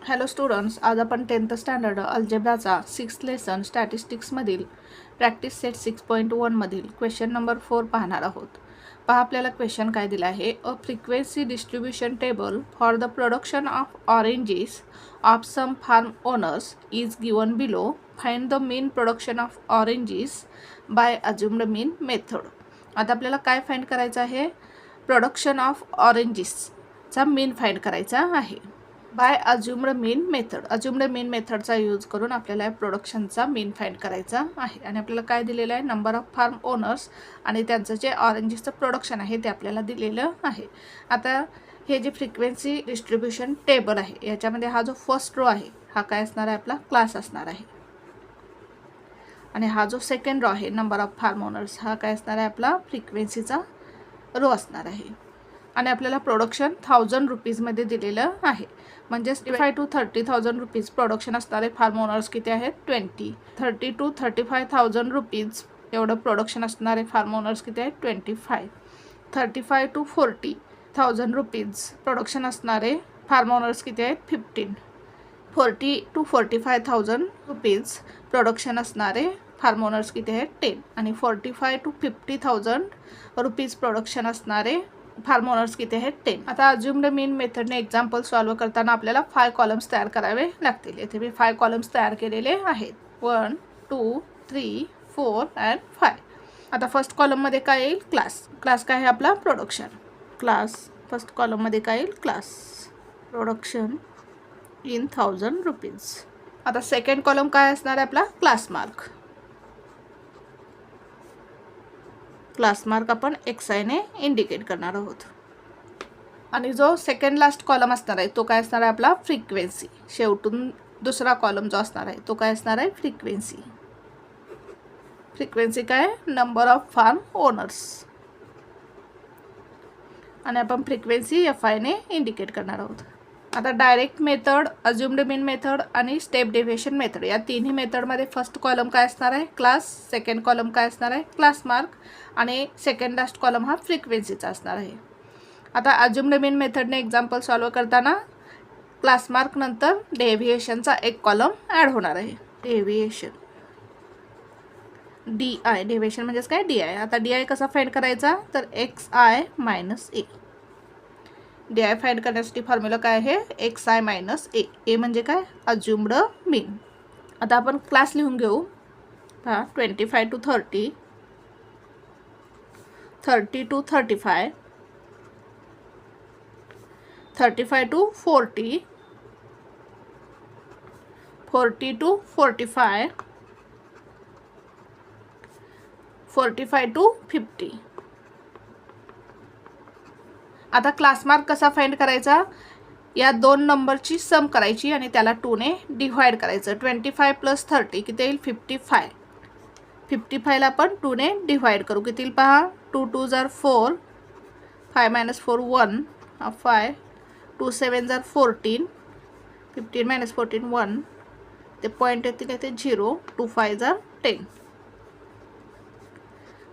Hello students, आज आपण 10th standard अल्जेब्राचा 6th लेसन स्टॅटिस्टिक्समधील प्रॅक्टिस सेट 6.1 मधील क्वेश्चन नंबर 4 पाहणार आहोत. पहा आपल्याला क्वेश्चन काय दिला आहे. A frequency distribution table for the production of oranges of some farm owners is given below. Find the mean production of oranges by assumed mean method. आता आपल्याला काय फाइंड करायचं आहे? प्रोडक्शन ऑफ ऑरेंजेसचा मीन फाइंड करायचा आहे by assumed mean method. Assumed mean मेथडचा use करून आपल्याला प्रोडक्शनचा मीन फाइंड करायचा आहे. आणि आपल्याला काय दिलेलं आहे? नंबर ऑफ फार्म ओनर्स आणि त्यांचं जे ऑरेंजेसचं प्रोडक्शन आहे ते आपल्याला दिलेलं आहे. आता हे जे फ्रिक्वेन्सी डिस्ट्रीब्युशन टेबल आहे याच्यामध्ये हा जो फर्स्ट रो आहे हा काय असणार आहे? आपला क्लास असणार आहे. आणि हा जो सेकंड रो आहे नंबर ऑफ फार्म ओनर्स हा काय असणार आहे? आपला फ्रिक्वेन्सीचा रो असणार आहे. आणि आपल्याला प्रोडक्शन 1000 रुपीजमध्ये दिलेलं आहे. म्हणजे 25 to 30,000 रुपीज प्रोडक्शन असणारे फार्म ओनर्स किती आहेत? 20. 30 to 35,000 रुपीज एवढं प्रोडक्शन असणारे फार्म ओनर्स किती आहेत? 25. 35 to 40,000 रुपीज प्रोडक्शन असणारे फार्म ओनर्स किती आहेत? 15. 40 to 45,000 रुपीज प्रोडक्शन असणारे फार्म ओनर्स किती आहेत? 10. आणि 45 to 50,000 रुपीज प्रोडक्शन असणारे फार्म ओनर्स किती आहेत? 10. आता अज्युम्ड मीन मेथडने एक्झाम्पल सॉल्व करताना आपल्याला 5 कॉलम्स तयार करावे लागतील. येथे मी 5 कॉलम्स तयार केलेले आहेत. 1 2 3 4 अँड 5. आता फर्स्ट कॉलममध्ये काय येईल? क्लास. क्लास काय आहे आपला? प्रोडक्शन. क्लास फर्स्ट कॉलममध्ये काय येईल? Class production in 1000 rupees. आता सेकंड कॉलम काय असणार आहे आपला? Class mark. क्लास मार्क आपण XI ने इंडिकेट करणार आहोत. आणि जो सेकंड लास्ट कॉलम असणार आहे तो काय असणार आहे? आपला फ्रिक्वेन्सी. शेवटून दुसरा कॉलम जो असणार आहे तो काय असणार आहे? फ्रिक्वेन्सी. फ्रिक्वेन्सी काय? Number of farm owners. आणि आपण फ्रिक्वेन्सी FI ने इंडिकेट करणार आहोत. आता direct method, assumed mean method आणि स्टेप डेव्हिएशन मेथड या तिन्ही मेथडमध्ये फर्स्ट कॉलम काय असणार आहे? क्लास. सेकंड कॉलम काय असणार आहे? Class mark. आणि सेकंड लास्ट कॉलम हा फ्रिक्वेन्सीचा असणार आहे. आता अज्युम्ड मीन मेथडने एक्झाम्पल सॉल्व करताना क्लास मार्क नंतर डेव्हिएशनचा एक कॉलम ॲड होणार आहे. Deviation DI. डेव्हिएशन म्हणजेच काय? DI. आता DI कसा फाइंड करायचा? तर XI - A. DI फाइंड करण्यासाठी फॉर्म्युला काय आहे? XI - A. A म्हणजे काय? अज्युम्ड मीन. आता आपण क्लास लिहून घेऊ. पहा 25 to 30, 30 to 35, 35 to 40, 40 to 45, 45 to 50. आता क्लास मार्क कसा फाइंड करायचा? या दोन नंबरची सम करायची आणि त्याला 2 ने डिवाइड करायचं. 25 + 30 किती येईल? 55. 55ला आपण 2 ने डिवाइड करू. किती येईल पहा? 2 2s are 4, 5 - 4 1, 5, 2 7s are 14, 15 - 14 1. ते पॉईंट येतील ते 0, 2 5s are 10.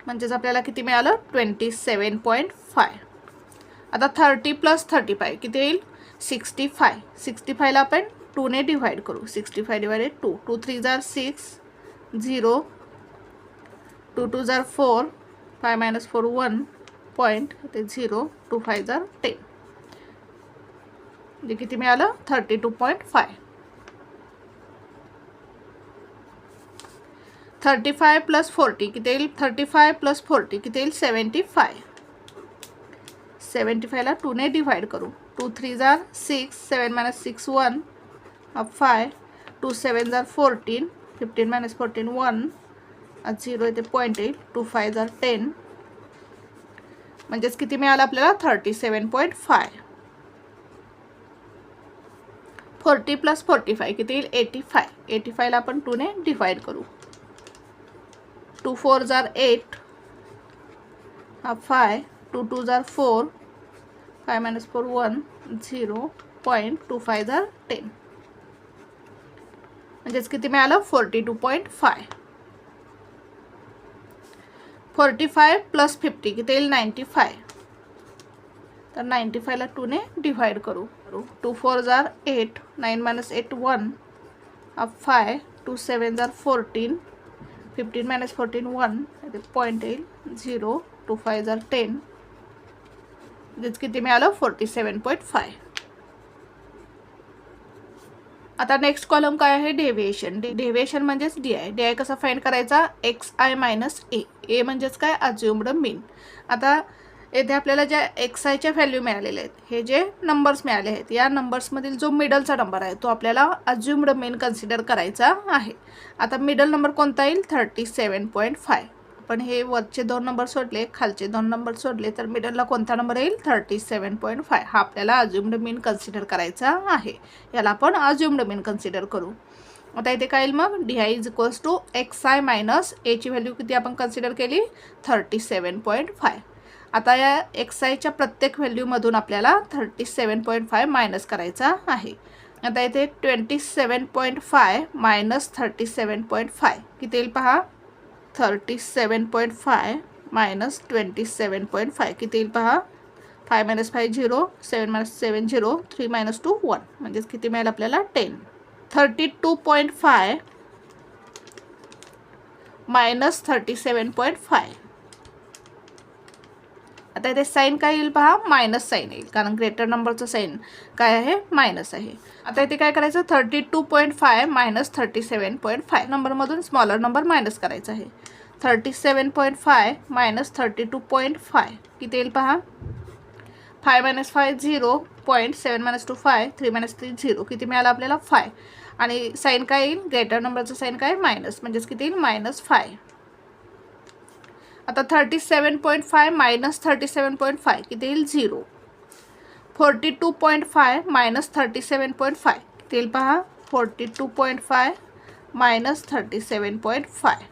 म्हणजेच आपल्याला किती मिळालं? 27.5. आता 30 + 35 किती येईल? 65. 65ला आपण 2 ने डिवाइड करू. 65 / 2. 2 3s are 6, 0, 2 2s are 4, 5 - 4 1, point ते 0, 2 5s are 10. म्हणजे किती मिळालं? 32.5. 35 + 40 किती येईल? 35 + 40 किती येईल? 75. 75ला 2 ने डिवाइड करू. 2 3s are 6, 7 - 6 1, 5, 2 7s are 14, 15 - 14 1, 0 येते पॉईंट येईल, 2 5s are 10. म्हणजेच किती मिळालं आपल्याला? 37.5. 40 + 45 किती येईल? 85. 85ला आपण 2 ने डिवाइड करू. 2 4s are 8, 5, 2 2s are 4, 5 - 4 1, 0, point 2 5s are 10. म्हणजेच किती मिळालं? 42.5. 45 + 50 किती येईल? 95. तर 95ला 2 ने डिवाइड करू. 2 4 are 8, 9 minus 8 1, 5, 2 7 are 14, 15 minus 14 1, point येईल 0, 2 5 आर 10, म्हणजेच किती मिळालं 47.5. आता नेक्स्ट कॉलम काय आहे डेव्हिएशन. डेव्हिएशन म्हणजेच DI कसा फाइंड करायचा XI मायनस ए म्हणजेच काय अज्युम्ड मीन. आता येथे आपल्याला ज्या XIच्या व्हॅल्यू मिळालेल्या आहेत, हे जे नंबर्स मिळाले आहेत, या नंबर्समधील जो मिडलचा नंबर आहे तो आपल्याला अज्युम्ड मीन कन्सिडर करायचा आहे. आता मिडल नंबर कोणता येईल 37.5. पण हे वरचे 2 नंबर सोडले, खालचे 2 नंबर सोडले, तर मिडलला कोणता नंबर येईल 37.5. हा आपल्याला अज्युम्ड मीन कन्सिडर करायचा आहे. याला आपण अज्युम्ड मीन कन्सिडर करू. आता इथे काय येईल मग DI is equals to XI minus एची व्हॅल्यू किती आपण कन्सिडर केली 37.5. आता या XIच्या प्रत्येक व्हॅल्यूमधून आपल्याला 37.5 मायनस करायचा आहे. आता इथे 27.5 मायनस 37.5 किती येईल पहा 37.5 मायनस 27.5 किती येईल पहा 5 मायनस 5 0, 7 मायनस 7 0, 3 मायनस 2 1, म्हणजेच किती मिळेल आपल्याला 10. 32.5 मायनस 37.5. आता इथे साईन काय येईल पहा मायनस साईन येईल, कारण ग्रेटर नंबरचं साईन काय आहे मायनस आहे. आता इथे काय करायचं 32.5 मायनस 37.5 नंबरमधून स्मॉलर नंबर मायनस करायचा आहे. 37.5 मायनस 32.5 किती येईल पहा 5 मायनस 5 0, 0.7 मायनस 2 5, 3 मायनस 3 0, किती मिळालं आपल्याला 5. आणि साईन काय येईल ग्रेटर नंबरचं साईन काय मायनस, म्हणजेच किती येईल -5. आता 37.5 मायनस 37.5 किती येईल 0. 42.5 मायनस 37.5 किती येईल पहा 42.5 मायनस 37.5.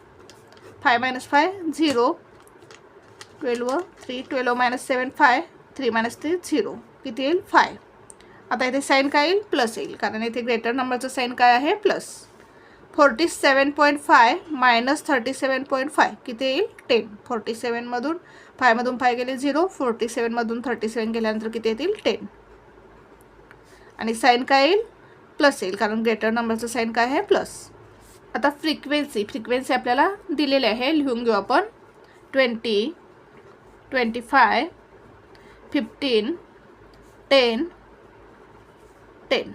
5 मायनस 5 0, 12 3, 12 मायनस 7 5, 3 मायनस 3 0, किती येईल 5. आता इथे साईन काय येईल प्लस येईल, कारण इथे ग्रेटर नंबरचं साईन काय आहे प्लस. 47.5 मायनस 37.5 किती येईल 10. 47 मधून 5 मधून 5 गेले 0, 47 मधून 37 गेल्यानंतर किती येतील 10. आणि साईन काय येईल प्लस येईल, कारण ग्रेटर नंबरचं साईन काय आहे प्लस. आता फ्रिक्वेन्सी आपल्याला दिलेली आहे, लिहून घेऊ आपण 20, 25, 15, 10, 10.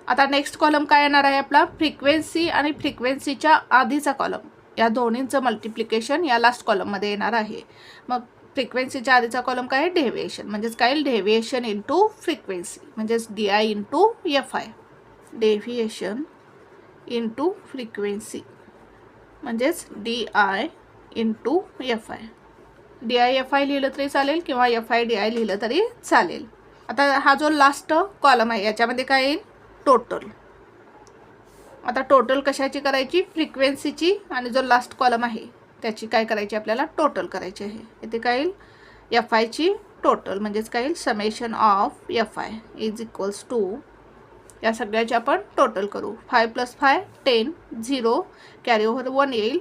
आता नेक्स्ट कॉलम काय येणार आहे आपला फ्रिक्वेन्सी आणि फ्रिक्वेन्सीच्या आधीचा कॉलम, या दोन्हींचं मल्टिप्लिकेशन या लास्ट कॉलममध्ये येणार आहे. मग फ्रिक्वेन्सीच्या आधीचा कॉलम काय आहे डेव्हिएशन, म्हणजेच काय डेव्हिएशन इंटू फ्रिक्वेन्सी, म्हणजेच DI into FI. Deviation into frequency म्हणजेच DI into FI. DI FI लिहिलं तरी चालेल किंवा FI DI लिहिलं तरी चालेल. आता हा जो लास्ट कॉलम आहे याच्यामध्ये काय येईल टोटल. आता टोटल कशाची करायची फ्रिक्वेन्सीची, आणि जो लास्ट कॉलम आहे त्याची काय करायची आपल्याला टोटल करायची आहे. इथे काय येईल FIची टोटल, म्हणजेच काय येईल summation of FI is equals to, या सगळ्याची आपण टोटल करू. 5 + 5 10, 0 कॅरी ओव्हर 1 येईल.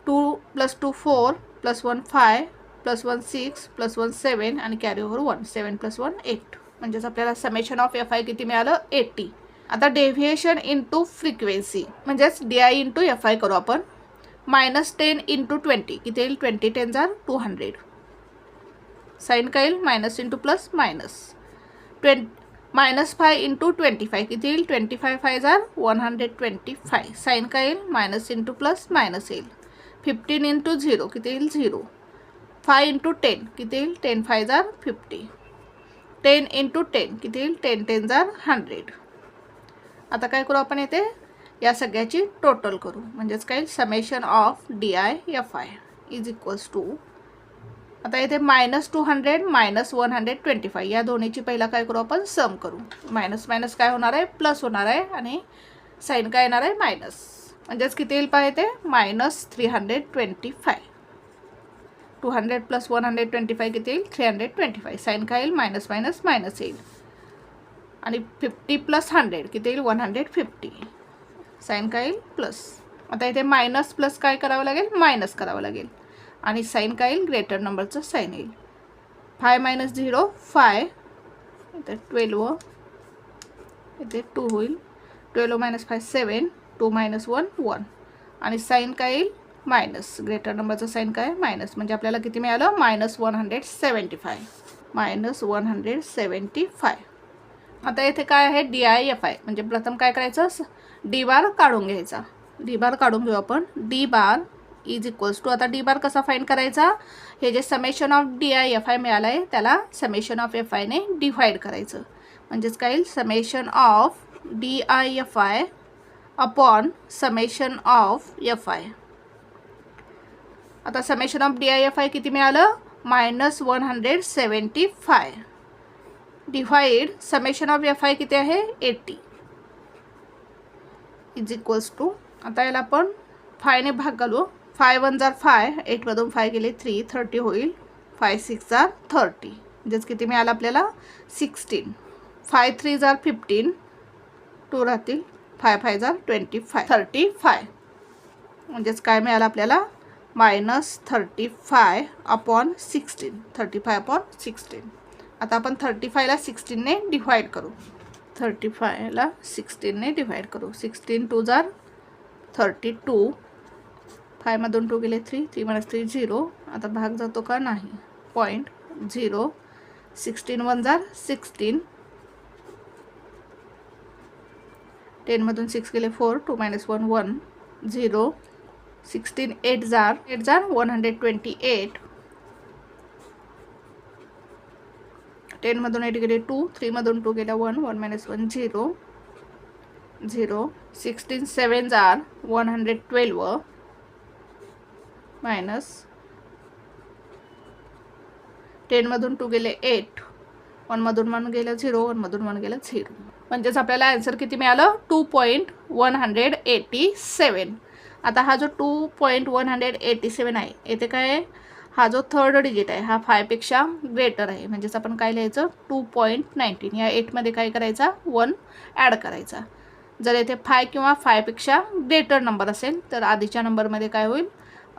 2 + 2 4 + 1 5 + 1 6 + 1 7 आणि कॅरी ओव्हर 1 7 + 1 8, म्हणजेच आपल्याला समेशन ऑफ FI किती मिळालं 80. आता डेव्हिएशन इंटू फ्रिक्वेन्सी म्हणजेच DI इंटू FI करू आपण. -10 इंटू 20 किती येईल 20 10 जार 200. साईन काय येईल minus into plus minus. -5 into 25 किती येईल 25 5 जार 125. साईन काय येईल मायनस इंटू प्लस मायनस येईल. 15 इंटू 0 किती येईल 0. 5 इंटू 10 किती येईल 10 5 जार 50. 10 इंटू 10 किती येईल 10 10 जार 100. आता काय करू आपण येथे या सगळ्याची टोटल करू, म्हणजेच काय summation of DI FI is equals to. आता इथे -200 मायनस 125 या दोन्हीची पहिला काय करू आपण सम करू. मायनस मायनस काय होणार आहे प्लस होणार आहे, आणि साईन काय येणार आहे मायनस, म्हणजेच किती येईल पाहिजे -325. 200 + 125 किती येईल 325. साईन काय येईल मायनस मायनस मायनस येईल. आणि 50 + 100 किती येईल 150. साईन काय येईल प्लस. आता इथे मायनस प्लस काय करावं लागेल मायनस करावं लागेल, आणि साईन काय येईल ग्रेटर नंबरचं साईन येईल. 5 - 0 5, इथे 12, इथे 2 होईल. 12 - 5 7, 2 - 1 1 आणि साईन काय येईल मायनस. ग्रेटर नंबरचं साईन काय मायनस, म्हणजे आपल्याला किती मिळालं -175. -175. आता इथे काय आहे DIFI, म्हणजे प्रथम काय करायचं डी बार काढून घ्यायचा. डी बार काढून घेऊ आपण. D bar is equals to, आता डी बार कसा फाइंड करायचा, हे जे समेशन ऑफ DIFI मिळालं आहे त्याला समेशन ऑफ FI ने डिवाइड करायचं. म्हणजेच काय येईल summation of DIFI upon summation of FI. आता समेशन ऑफ DIFI किती मिळालं -175 डिवाइड समेशन ऑफ FI किती आहे 80 इज इक्वल्स टू, आता याला आपण 5 ने भाग घालू. 5 1 जार 5, 8 मधून 5 गेले 3, 30 होईल. 5 6 जार 30, म्हणजेच किती मिळालं आपल्याला 16. 5 3 जार 15, 2 राहतील. 5 5 जार 25, 35, म्हणजेच काय मिळालं आपल्याला -35 अपॉन 16. 35 अपॉन 16. आता आपण 35 ला 16 ने डिवाइड करू. 35 ला 16 ने डिवाइड करू. 16 2 जार 32, 5 मधून 2 गेले 3, 3 - 3 0. आता भाग जातो का नाही, 0.0. 16 1 जार 16, 10 मधून 6 गेले 4, 2 - 1 1 0. 16 8 जार 128. 10 मधून 8 गेले 2, 3 मधून 2 गेला 1, 1 - 1 0 0. 16 7 जार 112 मायनस 10 मधून 2 गेले 8, 1 मधून 1 गेलं 0, 1 मधून 1 गेलं 0. म्हणजेच आपल्याला आन्सर किती मिळालं 2.187. आता हा जो 2.187 आहे, येथे काय आहे, हा जो थर्ड डिजिट आहे हा 5 पेक्षा ग्रेटर आहे. म्हणजेच आपण काय लिहायचं 2.19. या 8 मध्ये काय करायचा 1 ॲड करायचा. जर येथे 5 किंवा 5 पेक्षा ग्रेटर नंबर असेल तर आधीच्या नंबरमध्ये काय होईल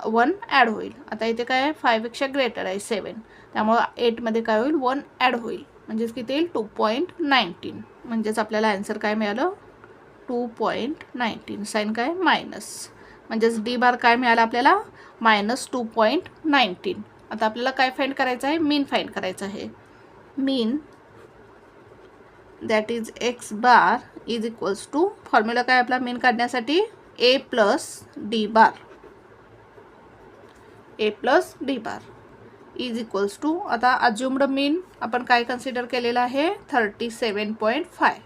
1 ॲड होईल. आता इथे काय आहे 5 पेक्षा ग्रेटर आहे 7, त्यामुळे 8 मध्ये काय होईल 1 ॲड होईल. म्हणजेच किती येईल 2.19. म्हणजेच आपल्याला आन्सर काय मिळालं 2.19. साईन काय मायनस, म्हणजेच डी बार काय मिळाला आपल्याला -2.19. आता आपल्याला काय फाइंड करायचं आहे मीन फाइंड करायचं आहे. Mean that is x bar is equals to, formula काय आपला मीन काढण्यासाठी a + d bar. a + d bar is equals to, आता अज्युम्ड मीन आपण काय कन्सिडर केलेलं आहे 37.5.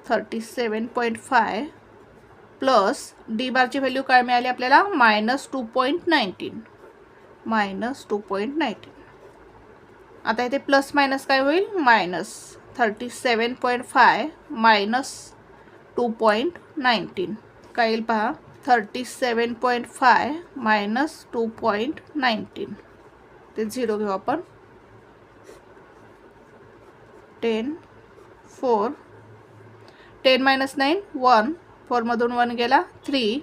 37.5 प्लस डी बारची व्हॅल्यू काय मिळाली आपल्याला -2.19. -2.19. आता इथे प्लस मायनस काय होईल -37.5 - 2.19 काय येईल पहा 37.5 - 2.19. ते 0 घेऊ आपण. 10 4, 10 - 9 1, 4 मधून 1 गेला 3.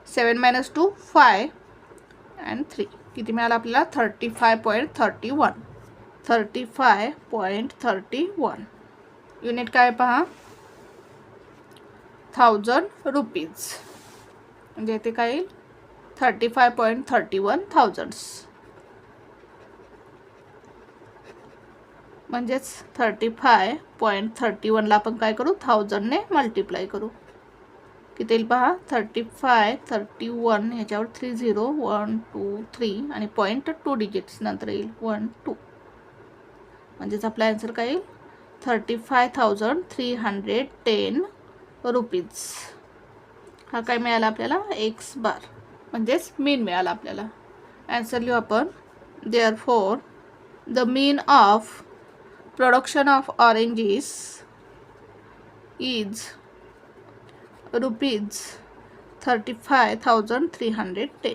7 - 2 5 and 3. किती मिळालं आपल्याला 35.31. 35.31. युनिट काय पहा 1000 रुपीज. म्हणजे इथे काय येईल 35.31 थाउजंड्स. म्हणजेच 35.31 ला आपण काय करू 1000 ने मल्टिप्लाय करू. किती येईल पहा 35 31 याच्यावर 30 1 2 3 आणि पॉईंट 2 डिजिट्स नंतर येईल 1 2. म्हणजेच आपला आन्सर काय येईल 35,310 रुपीज. हा काय मिळाला आपल्याला x बार, म्हणजेच मीन मिळाला आपल्याला. आन्सर लिहू आपण. Therefore the mean of production of oranges is rupees 35,310.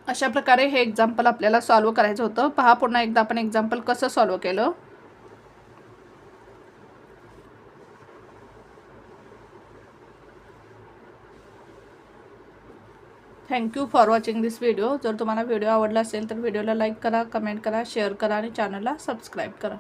अशा प्रकारे हे एक्झाम्पल आपल्याला सॉल्व करायचं होतं. पहा पुन्हा एकदा आपण एक्झाम्पल कसं सॉल्व केलं. Thank you. Thank you for watching this video. जर तुम्हाला व्हिडिओ आवडला असेल तर व्हिडिओला लाईक करा, कमेंट करा, शेअर करा आणि चॅनलला सबस्क्राईब करा.